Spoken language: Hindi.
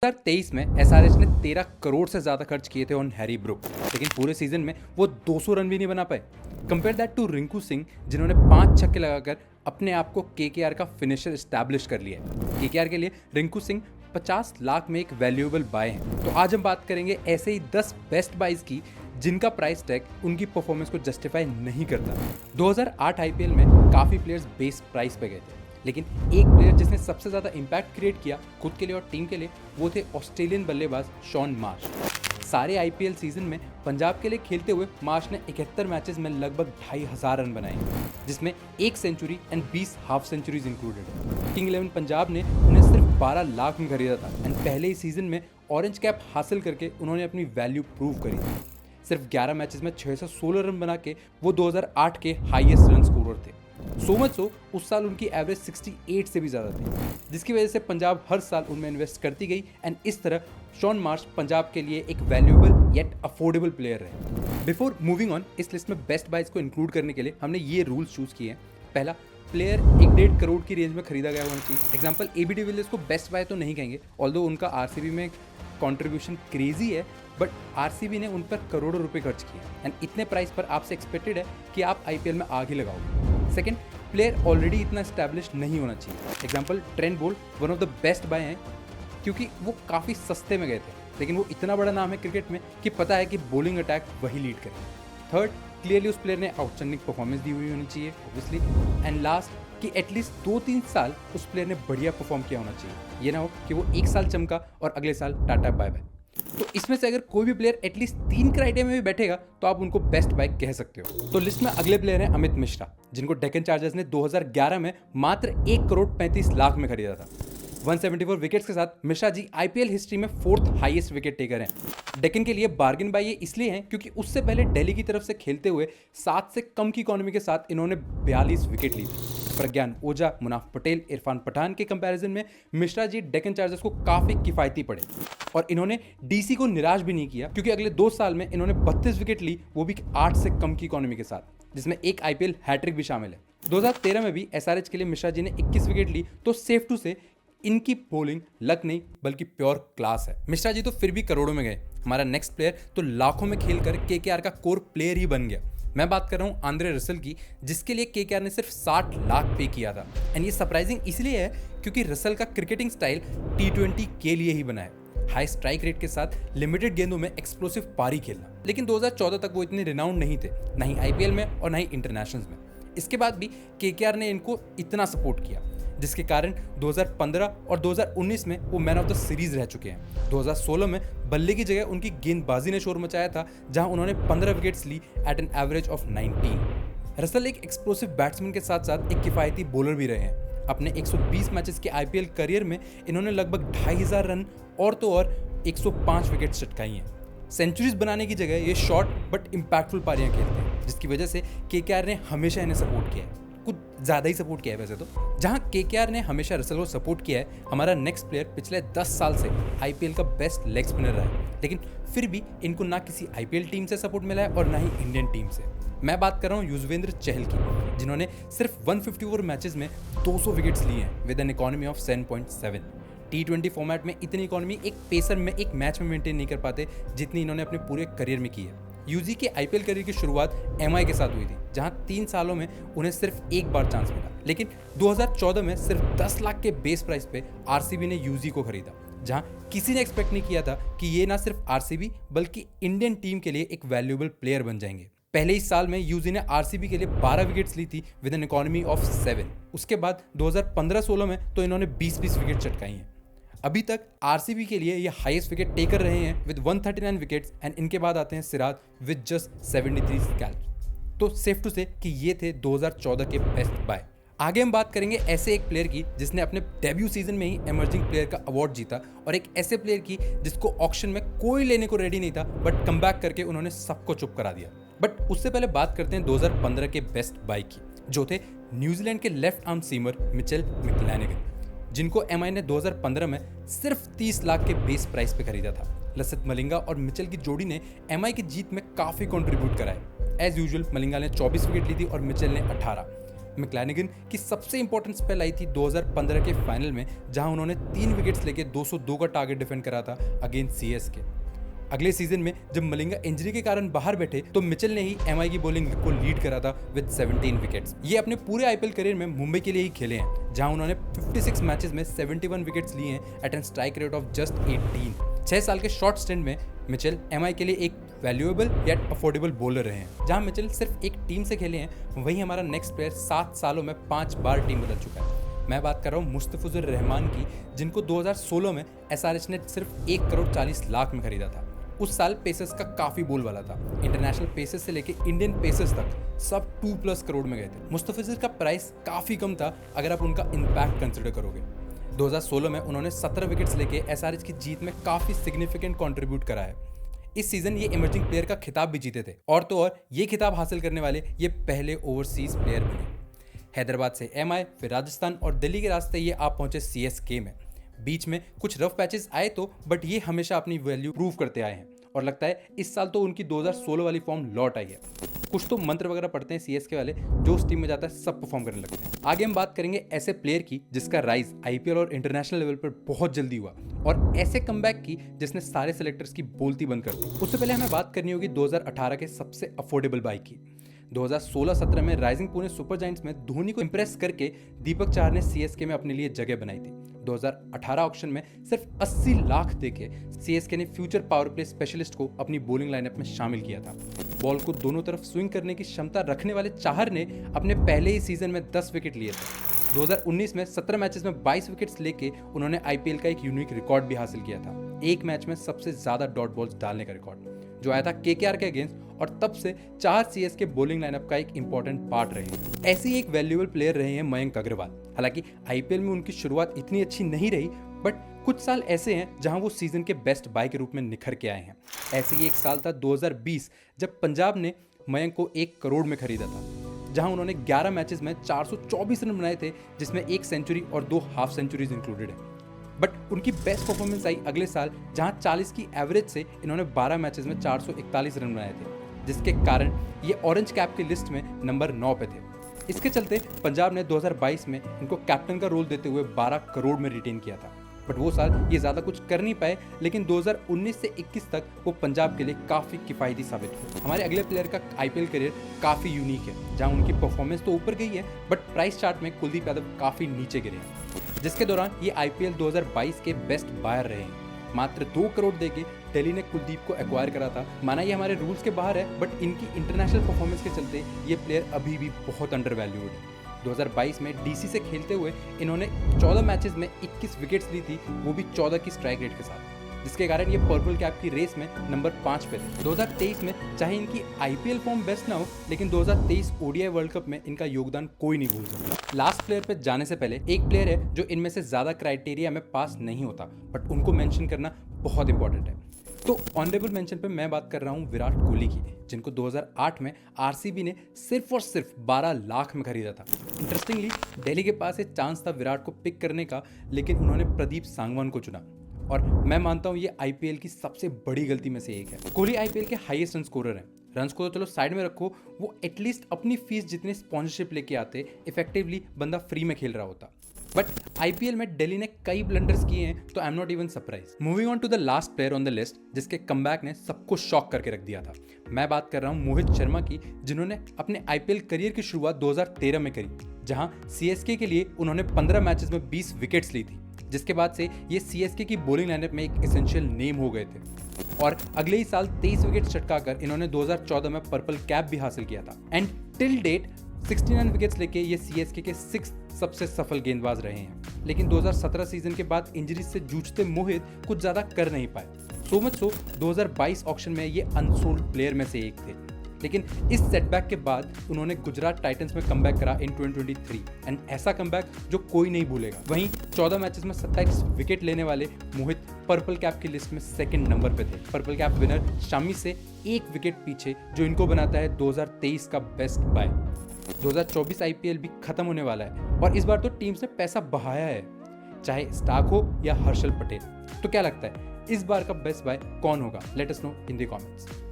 2023 में एसआरएच ने 13 करोड़ से ज्यादा खर्च किए थे ऑन हैरी ब्रुक, लेकिन पूरे सीजन में वो 200 रन भी नहीं बना पाए। Compare that to Rinku Singh, जिन्होंने 5 छक्के लगाकर अपने आप को केकेआर का फिनिशर एस्टैब्लिश कर लिया है। केकेआर के लिए रिंकू सिंह 50 लाख में एक वैल्यूएबल बाय हैं। तो आज हम बात करेंगे ऐसे ही 10 बेस्ट बाइज की जिनका प्राइस टैग उनकी परफॉर्मेंस को जस्टिफाई नहीं करता। 2008 आईपीएल में काफी प्लेयर्स बेस प्राइस पे गए थे, लेकिन एक प्लेयर जिसने सबसे ज्यादा इंपैक्ट क्रिएट किया खुद के लिए और टीम के लिए, वो थे ऑस्ट्रेलियन बल्लेबाज शॉन मार्श। सारे आईपीएल सीजन में पंजाब के लिए खेलते हुए मार्श ने 71 मैचेस में लगभग 2500 रन बनाए, जिसमें 1 century and 20 half centuries included. King 11 Punjab ने उन्हें सिर्फ 12 लाख में खरीदा था एंड पहले ही सीजन में ऑरेंज कैप हासिल करके उन्होंने अपनी वैल्यू प्रूव करी थी। सिर्फ 11 मैचेस में 616 रन बना के वो 2008 के हाईएस्ट रन स्कोरर थे। सो मच सो उस साल उनकी एवरेज 68 से भी ज़्यादा थी, जिसकी वजह से पंजाब हर साल उनमें इन्वेस्ट करती गई एंड इस तरह शॉन मार्श पंजाब के लिए एक वैल्यूएबल येट अफोर्डेबल प्लेयर रहे। बिफोर मूविंग ऑन, इस लिस्ट में बेस्ट बाइज को इंक्लूड करने के लिए हमने ये रूल्स चूज किए हैं। पहला, प्लेयर 1.5 करोड़ की रेंज में खरीदा गया होना चाहिए। एग्जाम्पल एबी डिविलियर्स को बेस्ट बाय तो नहीं कहेंगे, ऑल्दो उनका आरसीबी में कंट्रीब्यूशन क्रेजी है, बट आरसीबी ने उन पर करोड़ों रुपए खर्च किए एंड इतने प्राइस पर आपसे एक्सपेक्टेड है कि आप आईपीएल में आग ही लगाओगे। सेकंड, प्लेयर ऑलरेडी इतना एस्टैब्लिश नहीं होना चाहिए। Example Trent Boult one of the best buy हैं, क्योंकि वो काफ़ी सस्ते में गए थे, लेकिन वो इतना बड़ा नाम है क्रिकेट में कि पता है कि बॉलिंग अटैक वही लीड करे। थर्ड, क्लियरली उस प्लेयर ने आउटस्टैंडिंग परफॉर्मेंस दी हुई होनी चाहिए ऑब्वियसली। एंड लास्ट, कि एटलीस्ट 2-3 साल उस प्लेयर ने बढ़िया परफॉर्म किया होना चाहिए। ये ना हो कि वो 1 साल चमका और अगले साल टाटा बाय बाय। तो इसमें से अगर कोई भी प्लेयर एटलीस्ट 3 क्राइटेरिया में भी बैठेगा तो आप उनको बेस्ट बाय कह सकते हो। तो लिस्ट में अगले प्लेयर हैं अमित मिश्रा, जिनको डेक्कन चार्जर्स ने 2011 में मात्र 1 करोड़ 35 लाख में खरीदा था। 174 विकेट्स के साथ मिश्रा जी आईपीएल हिस्ट्री में 4th हाईएस्ट विकेट टेकर हैं। डेक्कन के लिए बार्गेन बाय ये इसलिए हैं क्योंकि उससे पहले दिल्ली की तरफ से खेलते हुए 7 से कम की इकोनॉमी के साथ इन्होंने 42 विकेट ली थी। प्रज्ञान ओझा, मुनाफ पटेल, इरफान पठान के कंपैरिजन में मिश्रा जी डेक्कन चार्जर्स को काफी किफायती पड़े और इन्होंने डीसी को निराश भी नहीं किया, क्योंकि अगले 2 साल में इन्होंने 32 विकेट ली, वो भी 8 से कम की इकोनॉमी के साथ, जिसमें एक आईपीएल हैट्रिक भी शामिल है। 2013 में भी एसआरएच के लिए मिश्रा जी ने 21 विकेट ली, तो सेफ टू से इनकी बॉलिंग लक नहीं बल्कि प्योर क्लास है। मिश्रा जी तो फिर भी करोड़ों में गए, हमारा नेक्स्ट प्लेयर तो लाखों में खेलकर केकेआर का कोर प्लेयर ही बन गया। मैं बात कर रहा हूँ आंद्रे रसल की, जिसके लिए केकेआर ने सिर्फ 60 लाख पे किया था। एंड ये सरप्राइजिंग इसलिए है क्योंकि रसल का क्रिकेटिंग स्टाइल T20 के लिए ही बना है, हाई स्ट्राइक रेट के साथ लिमिटेड गेंदों में एक्सप्लोसिव पारी खेलना। लेकिन 2014 तक वो इतने रिनाउंड नहीं थे, ना ही आईपीएल में और ना ही इंटरनेशनल्स में। इसके बाद भी केकेआर ने इनको इतना सपोर्ट किया, जिसके कारण 2015 और 2019 में वो मैन ऑफ द सीरीज रह चुके हैं। 2016 में बल्ले की जगह उनकी गेंदबाजी ने शोर मचाया था, जहां उन्होंने 15 विकेट्स ली at an average of 19। Russell एक एक्सप्लोसिव बैट्समैन के साथ साथ एक किफायती बॉलर भी रहे हैं। अपने 120 मैचेस के आईपीएल करियर में इन्होंने लगभग 2500 रन और तो और 105 विकेट्स चटकाई हैं। सेंचुरीज बनाने की जगह ये शॉर्ट बट इम्पैक्टफुल पारियां खेलते हैं, जिसकी वजह से केकेआर ने हमेशा इन्हें सपोर्ट किया है, कुछ ज़्यादा ही सपोर्ट किया है वैसे तो। जहां केकेआर ने हमेशा रसल को सपोर्ट किया है, हमारा नेक्स्ट प्लेयर पिछले 10 साल से आईपीएल का बेस्ट लेग स्पिनर रहा है, लेकिन फिर भी इनको ना किसी आईपीएल टीम से सपोर्ट मिला है और ना ही इंडियन टीम से। मैं बात कर रहा हूँ युजवेंद्र चहल की, जिन्होंने सिर्फ 154 मैचेस में 200 विकेट्स लिए हैं with an economy of 7.7। T20 format में इतनी इकोनॉमी एक पेसर में एक मैच में मेंटेन नहीं कर पाते जितनी इन्होंने अपने पूरे करियर में की है। यूजी के आईपीएल करियर की शुरुआत एमआई के साथ हुई थी, जहां 3 सालों में उन्हें सिर्फ एक बार चांस मिला, लेकिन 2014 में सिर्फ 10 लाख के बेस प्राइस पे आरसीबी ने यूजी को खरीदा, जहां किसी ने एक्सपेक्ट नहीं किया था कि ये ना सिर्फ आरसीबी बल्कि इंडियन टीम के लिए एक वैल्यूएबल प्लेयर बन जाएंगे। पहले ही साल में यूजी ने आरसीबी के लिए 12 विकेट्स ली थी विद एन इकोनॉमी ऑफ 7। उसके बाद 2015-16 में तो इन्होंने 20-20 विकेट चटकाई हैं। अभी तक आरसीबी के लिए ये हाईएस्ट विकेट टेकर रहे हैं विद 139 विकेट्स एंड इनके बाद आते हैं सिराज विद जस्ट 73 स्कैल्प्स। तो सेफ टू से कि ये थे 2014 के बेस्ट बाय। आगे हम बात करेंगे ऐसे एक प्लेयर की जिसने अपने डेब्यू सीजन में ही इमर्जिंग प्लेयर का अवार्ड जीता, और एक ऐसे प्लेयर की जिसको ऑक्शन में कोई लेने को रेडी नहीं था, बट कमबैक करके उन्होंने सबको चुप करा दिया। बट उससे पहले बात करते हैं 2015 के बेस्ट बाय की, जो थे न्यूजीलैंड के लेफ्ट आर्म सीमर मिचेल मैक्लेनेगन, जिनको एमआई ने 2015 में सिर्फ 30 लाख के बेस प्राइस पे खरीदा था। लसित मलिंगा और मिचेल की जोड़ी ने एमआई की जीत में काफी कंट्रीब्यूट करा है। एज यूजुअल मलिंगा ने 24 विकेट ली थी और मिचेल ने 18। मैक्लेनेगन की सबसे इंपॉर्टेंट स्पेल आई थी 2015 के फाइनल में, जहां उन्होंने 3 विकेट्स लेके 202 का टारगेट डिफेंड करा था अगेंस्ट सीएसके। अगले सीजन में जब मलिंगा इंजरी के कारण बाहर बैठे तो मिचेल ने ही एमआई की बॉलिंग को लीड करा था विद 17 विकेट्स। ये अपने पूरे आईपीएल करियर में मुंबई के लिए ही खेले हैं, जहां उन्होंने 56 मैचेस में 71 विकेट्स लिए हैं at an strike rate of just 18। 6 साल के शॉर्ट स्टेंट में मिचेल एमआई के लिए एक वैल्यूएबल येट अफोर्डेबल बॉलर रहे हैं। जहां मिचेल सिर्फ एक टीम से खेले हैं, वहीं हमारा नेक्स्ट प्लेयर 7 सालों में 5 बार टीम बदल चुका है। मैं बात कर रहा हूँ मुस्तफिजुर रहमान की, जिनको 2016 में एसआरएच ने सिर्फ 1 करोड़ 40 लाख में खरीदा था। उस साल पेसर्स का काफी बोलबाला था। इंटरनेशनल पेसर्स से लेके इंडियन पेसर्स तक सब 2+ करोड़ में गए थे। मुस्तफिजुर का प्राइस काफी कम था अगर आप उनका इम्पैक्ट कंसिडर करोगे। 2016 में उन्होंने 17 विकेट्स लेके एसआरएच की जीत में काफी सिग्निफिकेंट कंट्रीब्यूट करा है। इस सीजन ये इमर्जिंग प्लेयर का खिताब भी जीते थे, और तो और ये खिताब हासिल करने वाले ये पहले ओवरसीज प्लेयर बने। हैदराबाद से एमआई, फिर राजस्थान और दिल्ली के रास्ते ये आप पहुंचे सीएसके में। बीच में कुछ रफ पैचेस आए तो, बट ये हमेशा अपनी वैल्यू प्रूव करते आए हैं, और लगता है इस साल तो उनकी 2016 वाली फॉर्म लौट आई है। कुछ तो मंत्र वगैरह पढ़ते हैं सीएसके वाले, जो उस टीम में जाता है सब परफॉर्म करने लगते हैं। आगे हम बात करेंगे ऐसे प्लेयर की जिसका राइज आईपीएल और इंटरनेशनल लेवल पर बहुत जल्दी हुआ, और ऐसे कमबैक की जिसने सारे सेलेक्टर्स की बोलती बंद कर दी। उससे पहले हमें बात करनी होगी 2018 के सबसे अफोर्डेबल बाइक की। 2016-17 में राइजिंग पुणे सुपर जायंट्स में धोनी को इंप्रेस करके दीपक चाहर ने सीएसके में अपने लिए जगह बनाई थी। 2018 ऑक्शन में सिर्फ 80 लाख देके सीएसके ने फ्यूचर पावर प्ले स्पेशलिस्ट को अपनी बॉलिंग लाइनअप में शामिल किया था। बॉल को दोनों तरफ स्विंग करने की क्षमता रखने वाले चाहर ने अपने पहले ही सीजन में 10 विकेट लिए थे। 2019 में 17 मैचेस में 22 विकेट्स लेके उन्होंने आईपीएल का एक यूनिक रिकॉर्ड भी हासिल किया था, एक मैच में सबसे ज्यादा डॉट बॉल्स डालने का रिकॉर्ड, जो आया था केकेआर के अगेंस्ट, और तब से चार सीएसके बॉलिंग लाइनअप का एक इंपॉर्टेंट पार्ट रहे हैं। ऐसे ही एक वैल्यूएबल प्लेयर रहे हैं मयंक अग्रवाल। हालांकि आईपीएल में उनकी शुरुआत इतनी अच्छी नहीं रही, बट कुछ साल ऐसे हैं जहां वो सीजन के बेस्ट बाय के रूप में निखर के आए हैं। ऐसे ही एक साल था 2020, जब पंजाब ने मयंक को 1 करोड़ में खरीदा था, जहां उन्होंने 11 मैचेस में 424 रन बनाए थे, जिसमें 1 सेंचुरी और 2 हाफ सेंचुरीज इंक्लूडेड है। बट उनकी बेस्ट परफॉर्मेंस आई अगले साल, जहां 40 की एवरेज से इन्होंने 12 मैचेस में 441 रन बनाए थे, जिसके कारण ये ऑरेंज कैप की लिस्ट में नंबर 9 पे थे। इसके चलते पंजाब ने 2022 में इनको कैप्टन का रोल देते हुए 12 करोड़ में रिटेन किया था। बट वो साल ये ज़्यादा कुछ कर नहीं पाए, लेकिन 2019 से 21 तक वो पंजाब के लिए काफ़ी किफ़ायती साबित हुए। हमारे अगले प्लेयर का आईपीएल करियर काफ़ी यूनिक है, जहां उनकी परफॉर्मेंस तो ऊपर गई है, बट प्राइस चार्ट में कुलदीप यादव काफ़ी नीचे गिरे हैं, जिसके दौरान ये आईपीएल 2022 के बेस्ट बायर रहे हैं। मात्र 2 करोड़ देके दिल्ली ने कुलदीप को एक्वायर करा था। माना ये हमारे रूल्स के बाहर है, बट इनकी इंटरनेशनल परफॉर्मेंस के चलते ये प्लेयर अभी भी बहुत अंडरवैल्यूड है। 2022 में डीसी से खेलते हुए इन्होंने 14 मैचेस में 21 विकेट्स ली थी, वो भी 14 की स्ट्राइक रेट के साथ, जिसके कारण ये पर्पल कैप की रेस में नंबर 5 पे थे। 2023 में चाहे इनकी आईपीएल फॉर्म बेस्ट ना हो, लेकिन 2023 ओडीआई वर्ल्ड कप में इनका योगदान कोई नहीं भूल सकता। लास्ट प्लेयर पे जाने से पहले एक प्लेयर है जो इनमें से ज्यादा क्राइटेरिया में पास नहीं होता, बट उनको मेंशन करना बहुत इंपॉर्टेंट है। तो ऑनरेबल मेंशन पे मैं बात कर रहा हूँ विराट कोहली की, जिनको 2008 में आरसीबी ने सिर्फ और सिर्फ 12 लाख में खरीदा था। इंटरेस्टिंगली दिल्ली के पास एक चांस था विराट को पिक करने का, लेकिन उन्होंने प्रदीप सांगवान को चुना, और मैं मानता हूँ ये आईपीएल की सबसे बड़ी गलती में से एक है। कोहली आईपीएल के हाईएस्ट रन स्कोरर हैं। रन को तो चलो साइड में रखो, वो एटलीस्ट अपनी फीस जितने स्पॉन्सरशिप लेके आते, इफेक्टिवली बंदा फ्री में खेल रहा होता। बट आईपीएल में दिल्ली ने कई ब्लंडर्स किए हैं, तो I am not even surprise. Moving on to the last player on the list, जिसके कमबैक ने सबको शॉक करके रख दिया था। मैं बात कर रहा हूँ मोहित शर्मा की, जिन्होंने अपने आईपीएल करियर की शुरुआत 2013 में करी, जहां सीएसके के लिए उन्होंने 15 मैचेस में 20 विकेट्स ली थी, जिसके बाद से ये सीएसके की बॉलिंग लाइनअप में एक एसेंशियल नेम हो गए थे। और अगले ही साल 23 विकेट चटकाकर इन्होंने 2014 में पर्पल कैप भी हासिल किया था, एंड टिल डेट 69 विकेट्स लेके ये सीएसके के 6th सबसे सफल गेंदबाज रहे हैं। लेकिन 2017 सीजन के बाद इंजरी से जूझते मोहित कुछ ज्यादा कर नहीं पाए, सो मच सो 2022 ऑक्शन में ये अनसोल्ड प्लेयर में से एक थे। लेकिन इस सेटबैक के बाद उन्होंने गुजरात टाइटंस में कमबैक करा इन 2023, एंड ऐसा कमबैक जो कोई नहीं भूलेगा। वहीं 14 मैचेस में 27 विकेट लेने वाले मोहित पर्पल कैप की लिस्ट में 2nd नंबर पे थे, पर्पल कैप विनर शामी से 1 विकेट पीछे, जो इनको बनाता है 2023 का बेस्ट बाय। 2024 आईपीएल भी खत्म होने वाला है, और इस बार तो टीम्स ने पैसा बहाया है, चाहे स्टार्क हो या हर्षल पटेल। तो क्या लगता है इस बार का बेस्ट बाय कौन होगा? Let us know in the comments.